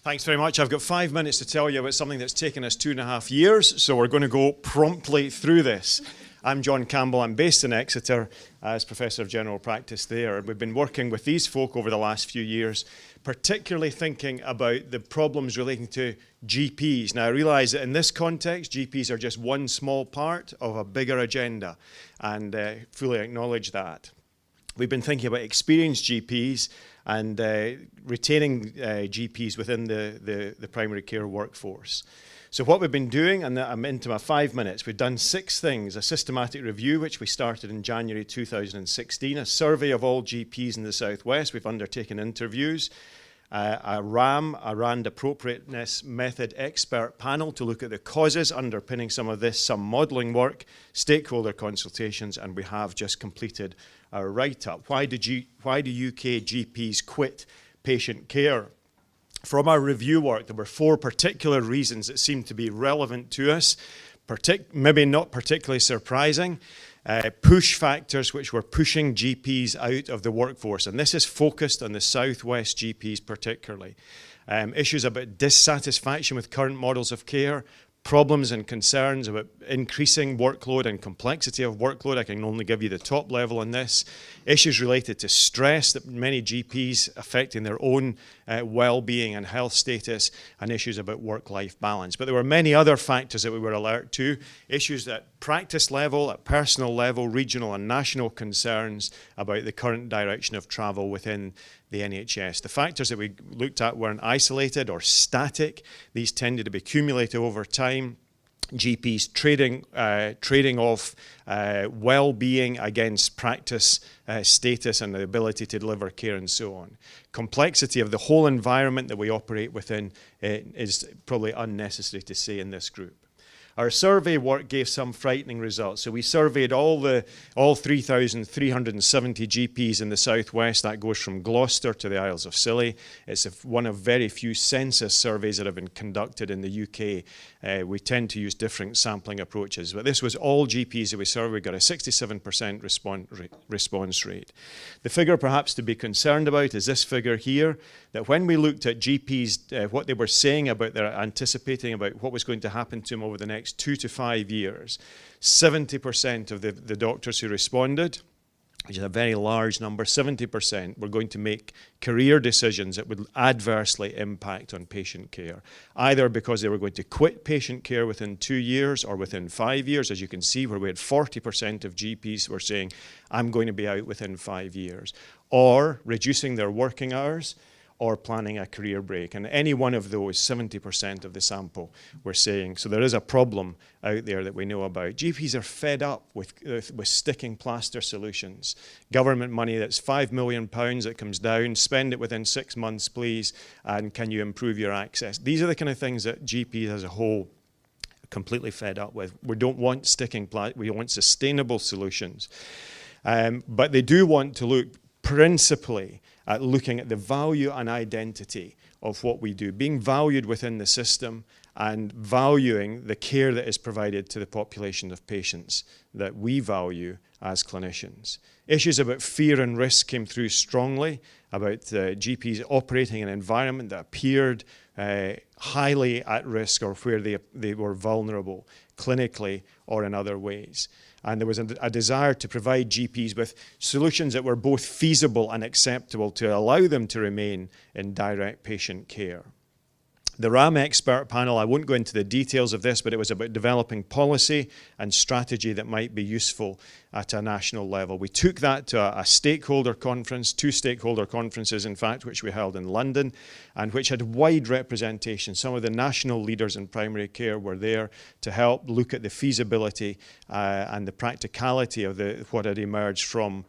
Thanks very much. I've got 5 minutes to tell you about something that's taken us 2.5 years, so we're going to go promptly through this. I'm John Campbell. I'm based in Exeter as Professor of General Practice there. We've been working with these folk over the last few years, particularly thinking about the problems relating to GPs. Now, I realise that in this context, GPs are just one small part of a bigger agenda, and fully acknowledge that. We've been thinking about experienced GPs and retaining GPs within the primary care workforce. So what we've been doing, and I'm into my 5 minutes, we've done 6 things: a systematic review, which we started in January 2016, a survey of all GPs in the Southwest. We've undertaken interviews, a RAM, a RAND appropriateness method expert panel to look at the causes underpinning some of this, some modelling work, stakeholder consultations, and we have just completed our write-up. Why do UK GPs quit patient care? From our review work, there were 4 particular reasons that seemed to be relevant to us, maybe not particularly surprising. Push factors which were pushing GPs out of the workforce, and this is focused on the Southwest GPs particularly. Issues about dissatisfaction with current models of care, problems and concerns about increasing workload and complexity of workload. I can only give you the top level on this. Issues related to stress that many GPs affecting their own well-being and health status, and issues about work-life balance. But there were many other factors that we were alert to, issues at practice level, at personal level, regional and national concerns about the current direction of travel within the NHS. The factors that we looked at weren't isolated or static. These tended to be cumulative over time. GPs trading off well-being against practice status and the ability to deliver care and so on. Complexity of the whole environment that we operate within is probably unnecessary to say in this group. Our survey work gave some frightening results. So we surveyed all 3,370 GPs in the Southwest. That goes from Gloucester to the Isles of Scilly. It's one of very few census surveys that have been conducted in the UK. We tend to use different sampling approaches, but this was all GPs that we surveyed. We got a 67% response rate. The figure perhaps to be concerned about is this figure here, that when we looked at GPs, what they were saying about their anticipating about what was going to happen to them over the next 2 to 5 years, 70% of the doctors who responded, which is a very large number, 70% were going to make career decisions that would adversely impact on patient care, either because they were going to quit patient care within 2 years or within 5 years, as you can see, where we had 40% of GPs were saying, I'm going to be out within 5 years, or reducing their working hours, or planning a career break. And any one of those, 70% of the sample were saying. So there is a problem out there that we know about. GPs are fed up with sticking plaster solutions. Government money that's £5 million that comes down, spend it within 6 months, please, and can you improve your access? These are the kind of things that GPs as a whole are completely fed up with. We don't want sticking plaster, we want sustainable solutions. But they do want to look principally at looking at the value and identity of what we do, being valued within the system and valuing the care that is provided to the population of patients that we value as clinicians. Issues about fear and risk came through strongly, about GPs operating in an environment that appeared highly at risk or where they were vulnerable clinically or in other ways. And there was a desire to provide GPs with solutions that were both feasible and acceptable to allow them to remain in direct patient care. The RAM expert panel, I won't go into the details of this, but it was about developing policy and strategy that might be useful at a national level. We took that to a stakeholder conference, 2 stakeholder conferences, in fact, which we held in London, and which had wide representation. Some of the national leaders in primary care were there to help look at the feasibility and the practicality of what had emerged from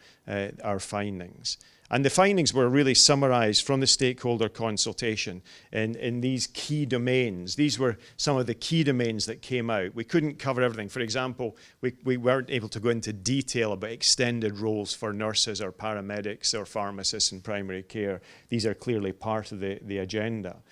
our findings. And the findings were really summarised from the stakeholder consultation in these key domains. These were some of the key domains that came out. We couldn't cover everything. For example, we weren't able to go into detail about extended roles for nurses or paramedics or pharmacists in primary care. These are clearly part of the agenda.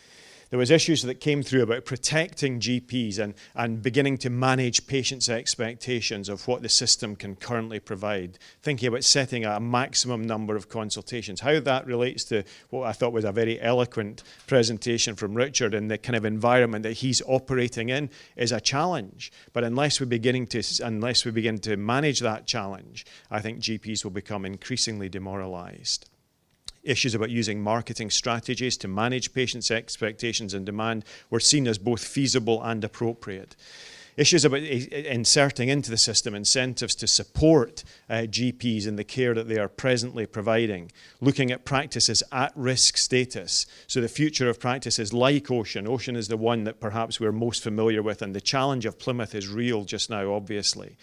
There was issues that came through about protecting GPs and beginning to manage patients' expectations of what the system can currently provide, thinking about setting a maximum number of consultations. How that relates to what I thought was a very eloquent presentation from Richard and the kind of environment that he's operating in is a challenge. But unless we begin to manage that challenge, I think GPs will become increasingly demoralized. Issues about using marketing strategies to manage patients' expectations and demand were seen as both feasible and appropriate. Issues about inserting into the system incentives to support GPs in the care that they are presently providing, looking at practices at risk status. So the future of practices like Ocean. Ocean is the one that perhaps we're most familiar with, and the challenge of Plymouth is real just now, obviously.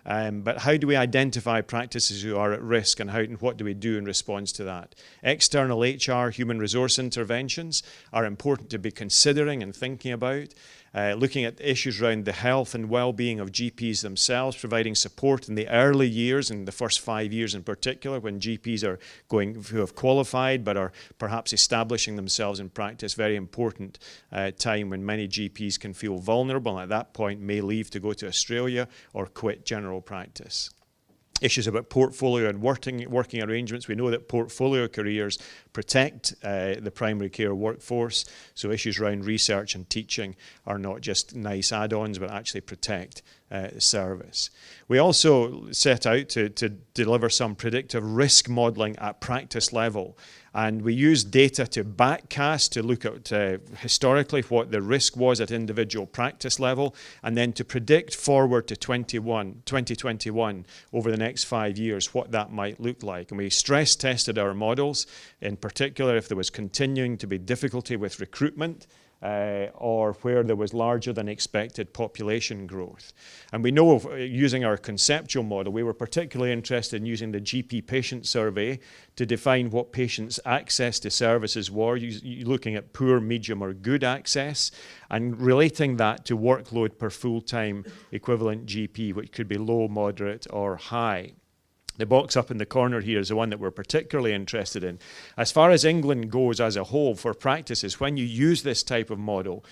But how do we identify practices who are at risk, and what do we do in response to that? External HR, human resource interventions are important to be considering and thinking about. Looking at issues around the health and well-being of GPs themselves, providing support in the early years, in the first 5 years in particular, when GPs are who have qualified but are perhaps establishing themselves in practice. Very important time when many GPs can feel vulnerable and at that point may leave to go to Australia or quit general practice. Issues about portfolio and working arrangements. We know that portfolio careers protect the primary care workforce, so issues around research and teaching are not just nice add-ons, but actually protect the service. We also set out to deliver some predictive risk modelling at practice level. And we used data to backcast, to look at historically what the risk was at individual practice level, and then to predict forward to 2021 over the next 5 years what that might look like. And we stress tested our models, in particular if there was continuing to be difficulty with recruitment, or where there was larger than expected population growth. And we know of using our conceptual model, we were particularly interested in using the GP patient survey to define what patients' access to services were, looking at poor, medium or good access, and relating that to workload per full-time equivalent GP, which could be low, moderate or high. The box up in the corner here is the one that we're particularly interested in. As far as England goes as a whole for practices, when you use this type of model,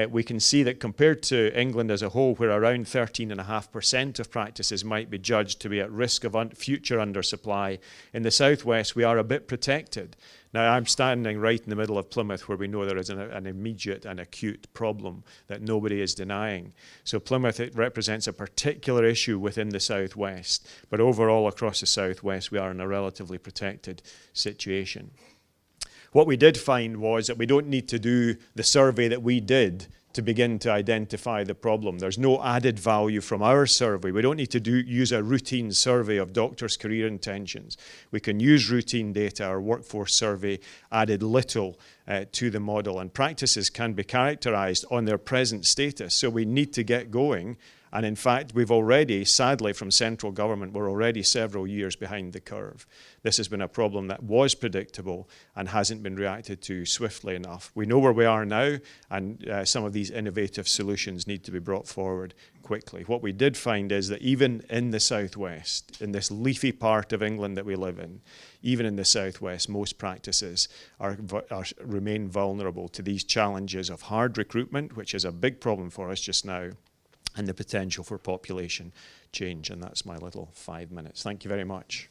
we can see that compared to England as a whole, where around 13.5% of practices might be judged to be at risk of future undersupply, in the southwest we are a bit protected. Now I'm standing right in the middle of Plymouth where we know there is an immediate and acute problem that nobody is denying. So Plymouth, it represents a particular issue within the southwest, but overall across the southwest we are in a relatively protected situation. What we did find was that we don't need to do the survey that we did to begin to identify the problem. There's no added value from our survey. We don't need to use a routine survey of doctors' career intentions. We can use routine data. Our workforce survey added little to the model, and practices can be characterized on their present status. So we need to get going. And in fact, we've already, sadly from central government, we're already several years behind the curve. This has been a problem that was predictable and hasn't been reacted to swiftly enough. We know where we are now, and some of these innovative solutions need to be brought forward quickly. What we did find is that even in the southwest, in this leafy part of England that we live in, even in the southwest, most practices remain vulnerable to these challenges of hard recruitment, which is a big problem for us just now, and the potential for population change. And that's my little 5 minutes. Thank you very much.